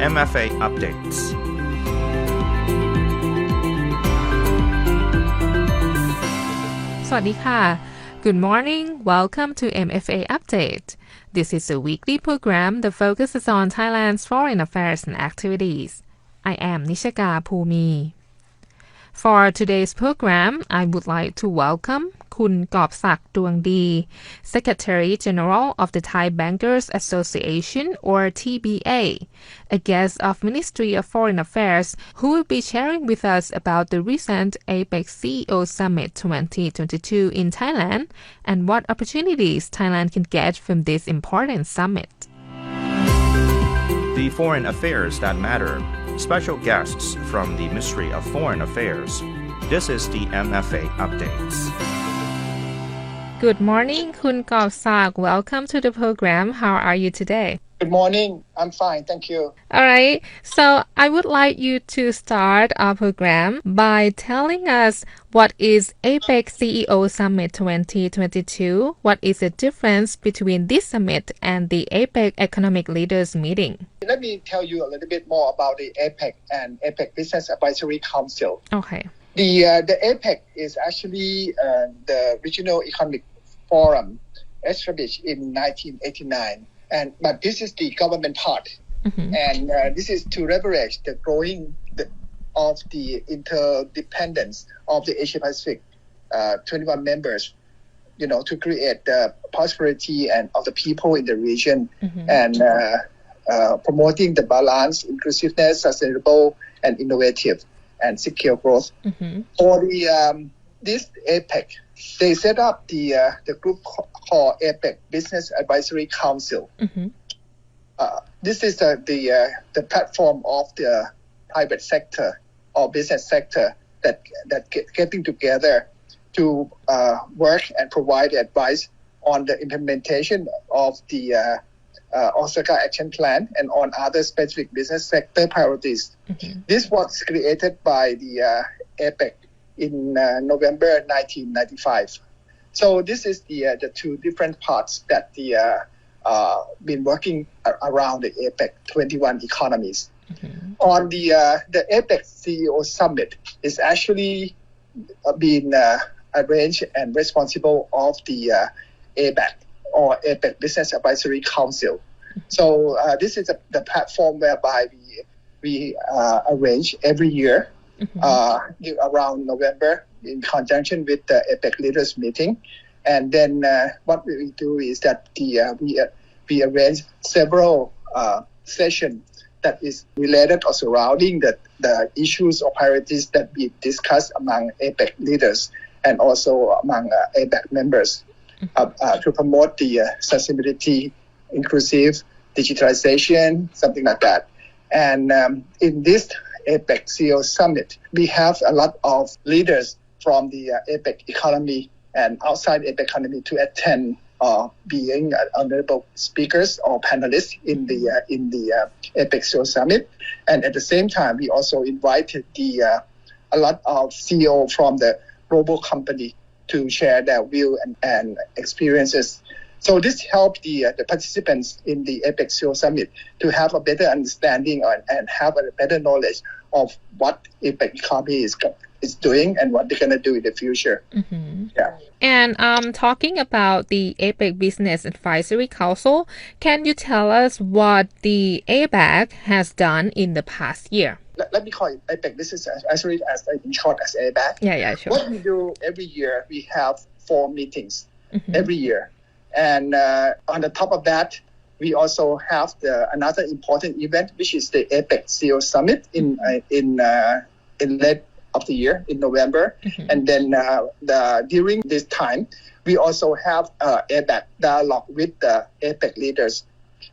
MFA updatesสวัสดีค่ะ Good morning. Welcome to MFA Update. This is a weekly program that focuses on Thailand's foreign affairs and activities. I am Nishika Phumi. For today's program, I would like to welcome คุณกอบศักดิ์ Duangdee, Secretary General of the Thai Bankers Association or TBA, a guest of Ministry of Foreign Affairs who will be sharing with us about the recent APEC CEO Summit 2022 in Thailand and what opportunities Thailand can get from this important summit. The foreign affairs that matter. Special guests from the Ministry of Foreign Affairs. This is the MFA updates. Good morning, คุณกอบศักดิ์ Welcome to the program. How are you today? Good morning. I'm fine. Thank you. All right. So I would like you to start our program by telling us what is APEC CEO Summit 2022? What is the difference between this summit and the APEC Economic Leaders Meeting? Let me tell you a little bit more about the APEC and APEC Business Advisory Council. Okay. The APEC is actually the Regional Economic Forum established in 1989. But this is the government part, and this is to leverage the growing of the interdependence of the Asia Pacific 21 members, to create the prosperity and of the people in the region, and promoting the balance, inclusiveness, sustainable, and innovative, and secure growth. For this APEC, they set up the group called APEC Business Advisory Council. This is the platform of the private sector or business sector that getting together to work and provide advice on the implementation of the Osaka Action Plan and on other specific business sector priorities. This was created by the APEC in November 1995. So this is the two different parts that been working around the APEC 21 economies. On the APEC CEO Summit is actually been arranged and responsible of the APEC or APEC Business Advisory Council. So this is the platform whereby we arrange every year around November in conjunction with the APEC leaders meeting. And then what we do is that we arrange several sessions that is related or surrounding the issues or priorities that we discuss among APEC leaders and also among APEC members to promote the sustainability, inclusive, digitalization, something like that. And in this APEC CEO Summit, we have a lot of leaders from the APEC economy and outside APEC economy to attend being honorable speakers or panelists in the APEC CEO Summit. And at the same time, we also invited a lot of CEO from the global company to share their view and experiences. So this helped the participants in the APEC CEO Summit to have a better understanding and have a better knowledge of what APEC economy is doing and what they're going to do in the future. Yeah. And talking about the APEC Business Advisory Council, can you tell us what the APEC has done in the past year? Let me call it APEC Business Advisory as in short as APEC. Yeah, sure. What we do every year, we have 4 meetings every year. And on the top of that, we also have another important event, which is the APEC CEO Summit in late of the year in November. And then during this time, we also have APEC dialogue with the APEC leaders.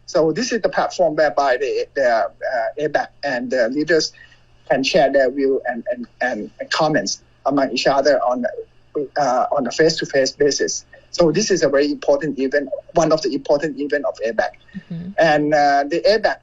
So this is the platform whereby the APEC and the leaders can share their view and comments among each other on a face-to-face basis. So this is a very important event, one of the important events of APEC. And the APEC,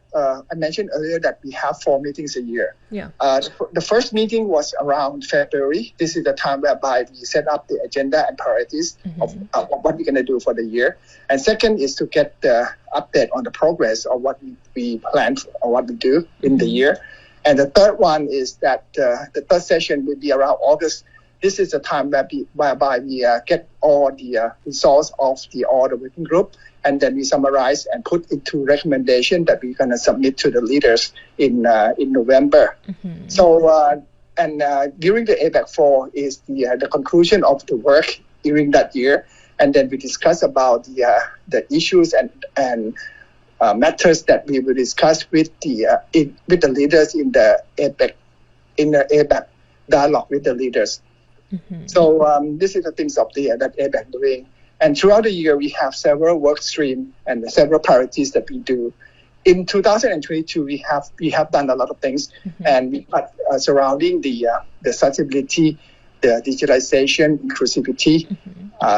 I mentioned earlier that we have 4 meetings a year. The first meeting was around February. This is the time whereby we set up the agenda and priorities of what we're going to do for the year. And second is to get the update on the progress of what we plan or what we do in the year. And the third one is that the third session will be around August. This is the time whereby we get all the results of all the working group, and then we summarize and put into recommendation that we're going to submit to the leaders in November. So during the APEC 4 is the conclusion of the work during that year, and then we discuss about the issues and matters that we will discuss with the leaders in the APEC dialogue with the leaders. So this is the things of that APEC doing. And throughout the year, we have several work streams and several priorities that we do. In 2022, we have done a lot of things, and we are surrounding the sustainability, the digitalization, inclusivity.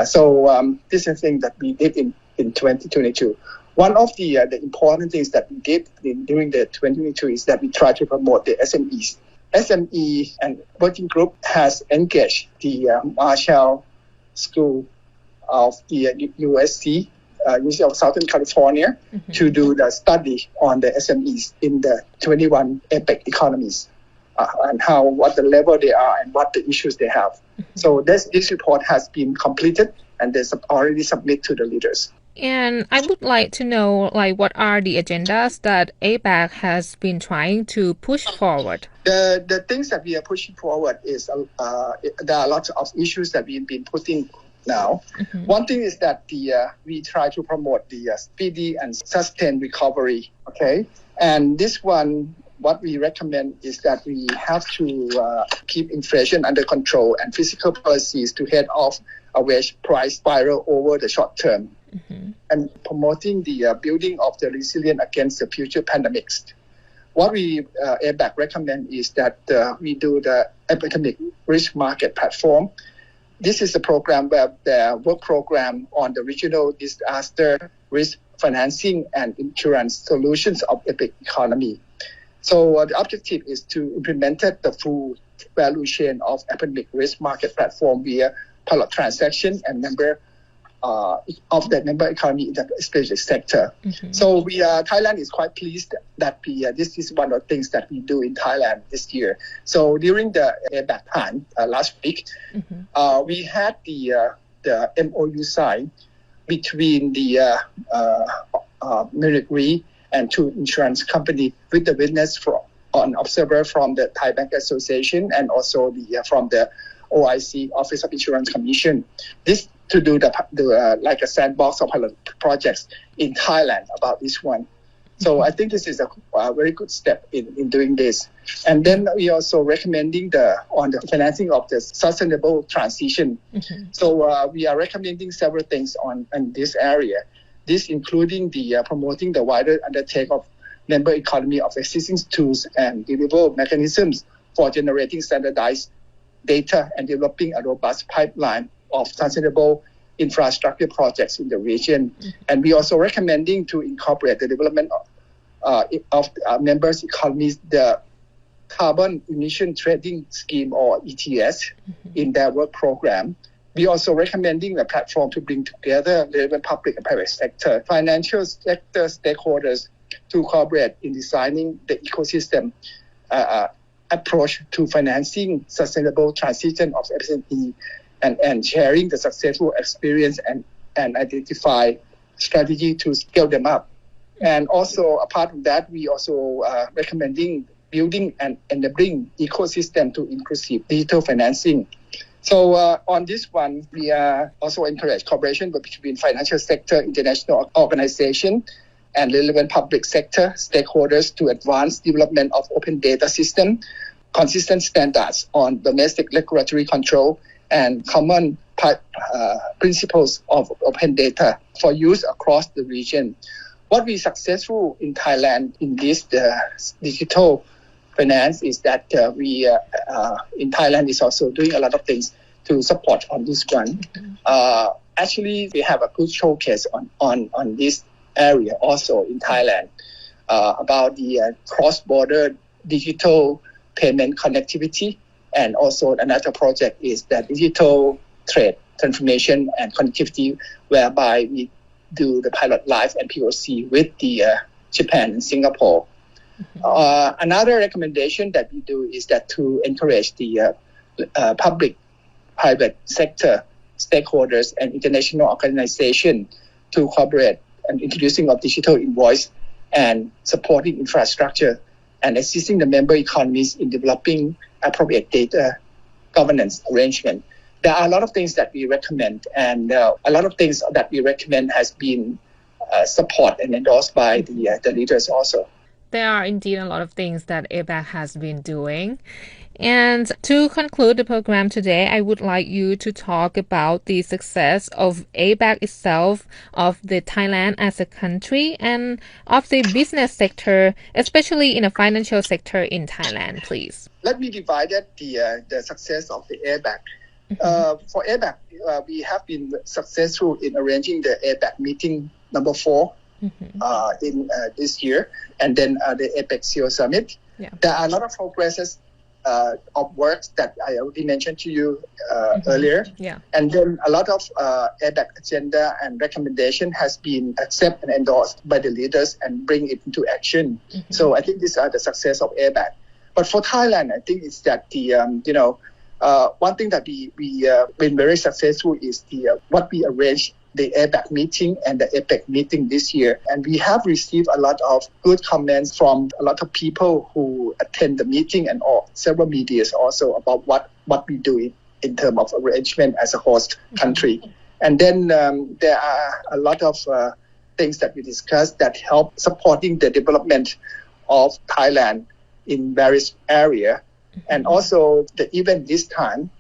So this is a thing that we did in 2022. One of the important things that we did during the 2022 is that we try to promote the SMEs. SME and working group has engaged the Marshall School of the USC, University of Southern California, to do the study on the SMEs in the 21 APEC economies and what the level they are and what the issues they have. So this report has been completed and there's already submitted to the leaders. And I would like to know, what are the agendas that APEC has been trying to push forward? The things that we are pushing forward is there are lots of issues that we've been putting now. One thing is that we try to promote the speedy and sustained recovery. Okay, and this one, what we recommend is that we have to keep inflation under control and fiscal policies to head off a wage price spiral over the short term. And promoting the building of the resilience against the future pandemics. What we APEC recommend is that we do the epidemic risk market platform. This is a program where the work program on the regional disaster risk financing and insurance solutions of APEC economy. So the objective is to implement the full value chain of epidemic risk market platform via pilot transaction and member of the member economy in the specific sector. So Thailand is quite pleased that this is one of the things that we do in Thailand this year. So during the APEC time last week, we had the MOU signed between the Munich Re and 2 insurance companies with the witness an observer from the Thai Bank Association and also from the OIC, Office of Insurance Commission. This to do like a sandbox of pilot projects in Thailand about this one. So I think this is a very good step in doing this. And then we also recommending on the financing of the sustainable transition. So we are recommending several things in this area. This including promoting the wider undertake of member economy of existing tools and deliverable mechanisms for generating standardized data and developing a robust pipeline of sustainable infrastructure projects in the region. And we also recommending to incorporate the development of members' economies, the carbon emission trading scheme or ETS in their work program. We also recommending a platform to bring together relevant public and private sector, financial sector stakeholders to cooperate in designing the ecosystem approach to financing sustainable transition of SME and sharing the successful experience and identify strategy to scale them up. And also apart from that, we also recommending building and enabling ecosystem to inclusive digital financing. So on this one, we also encourage cooperation between financial sector, international organization, and relevant public sector stakeholders to advance development of open data system, consistent standards on domestic regulatory control, and common principles of open data for use across the region. What we successful in Thailand in this digital finance is that we in Thailand is also doing a lot of things to support on this one. actually we have a good showcase on this area also in Thailand about the cross-border digital payment connectivity, and also another project is the digital trade transformation and connectivity, whereby we do the pilot live and POC with the Japan and Singapore. Another recommendation that we do is that to encourage the public-private sector stakeholders and international organizations to cooperate and introducing of digital invoice and supporting infrastructure and assisting the member economies in developing appropriate data governance arrangement. There are a lot of things that we recommend, and a lot of things that we recommend has been supported and endorsed by the leaders also. There are indeed a lot of things that APEC has been doing. And to conclude the program today, I would like you to talk about the success of APEC itself, of the Thailand as a country, and of the business sector, especially in the financial sector in Thailand, please. Let me divide the success of the APEC. For APEC, we have been successful in arranging the APEC meeting number 4 in this year, and then the APEC CEO Summit. Yeah. There are a lot of progresses of works that I already mentioned to you earlier. Yeah. And then a lot of APEC agenda and recommendation has been accepted and endorsed by the leaders and bring it into action. So I think these are the success of APEC. But for Thailand, I think it's that the one thing that we been very successful is what we arranged the APEC meeting and the APEC meeting this year. And we have received a lot of good comments from a lot of people who attend the meeting and several medias also about what we do in terms of arrangement as a host country. And then there are a lot of things that we discussed that help supporting the development of Thailand in various areas. And also the event this time,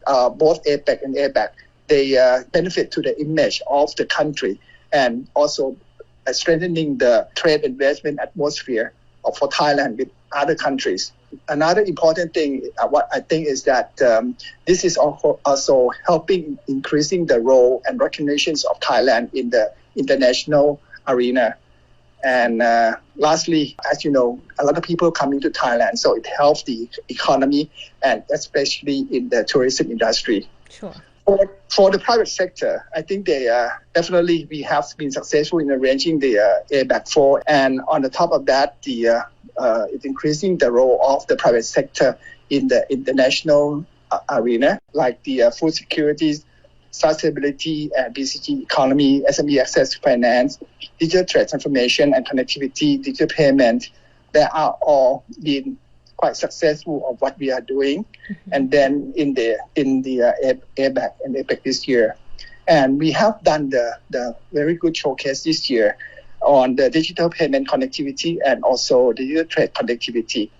both APEC and APEC, they benefit to the image of the country and also strengthening the trade investment atmosphere for Thailand with other countries. Another important thing, what I think is that this is also helping increasing the role and recognitions of Thailand in the international arena. And lastly, as you know, a lot of people coming to Thailand, so it helps the economy and especially in the tourism industry. Sure. For the private sector, I think we have been successful in arranging the APEC 4, and on the top of that, it's increasing the role of the private sector in the international arena, like the food security, sustainability, and BCG economy, SME access to finance, digital trade transformation and connectivity, digital payment. They are all been quite successful of what we are doing, and then in the APEC and APEC this year, and we have done the very good showcase this year on the digital payment connectivity and also digital trade connectivity.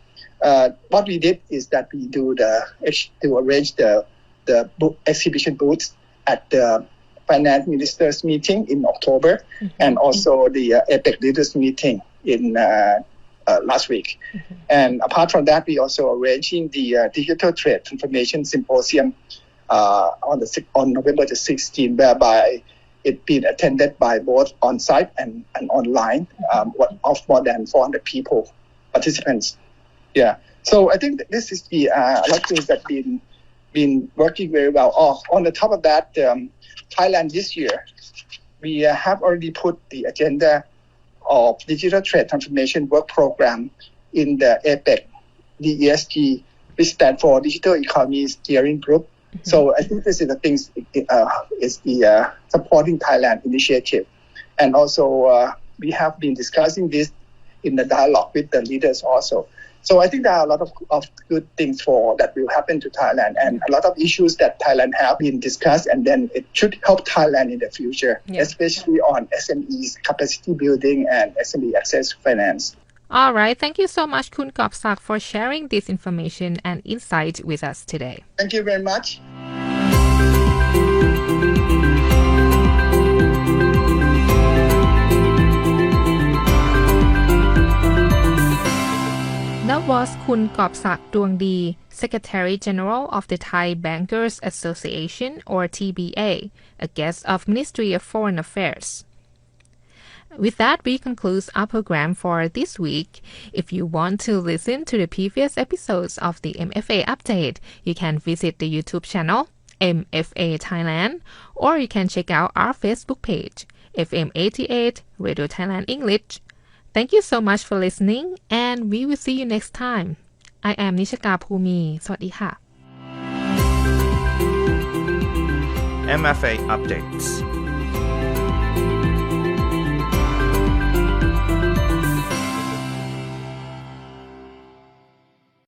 What we did is that we to arrange the exhibition booths at the finance ministers meeting in October, and also the APEC leaders meeting in last week. And apart from that, we also arranging the digital trade transformation symposium on November the 16th, whereby it been attended by both on-site and online of more than 400 people, participants. Yeah. So I think this is a lot of things that been working very well. On the top of that, Thailand this year, we have already put the agenda of digital trade transformation work program in the APEC DESG, which stands for Digital Economy Steering Group. So I think this is the things is the supporting Thailand initiative, and also we have been discussing this in the dialogue with the leaders also. So I think there are a lot of good things that will happen to Thailand, and a lot of issues that Thailand have been discussed, and then it should help Thailand in the future, especially on SMEs, capacity building, and SME access to finance. All right. Thank you so much, Kun Kobsak, for sharing this information and insight with us today. Thank you very much. That was Kun Kobsak Duangdee, Secretary General of the Thai Bankers Association or TBA, a guest of Ministry of Foreign Affairs. With that, we conclude our program for this week. If you want to listen to the previous episodes of the MFA Update, you can visit the YouTube channel MFA Thailand, or you can check out our Facebook page FM88 Radio Thailand English. Thank you so much for listening, and we will see you next time. I am Nishika Phumi. สวัสดีค่ะ MFA Updates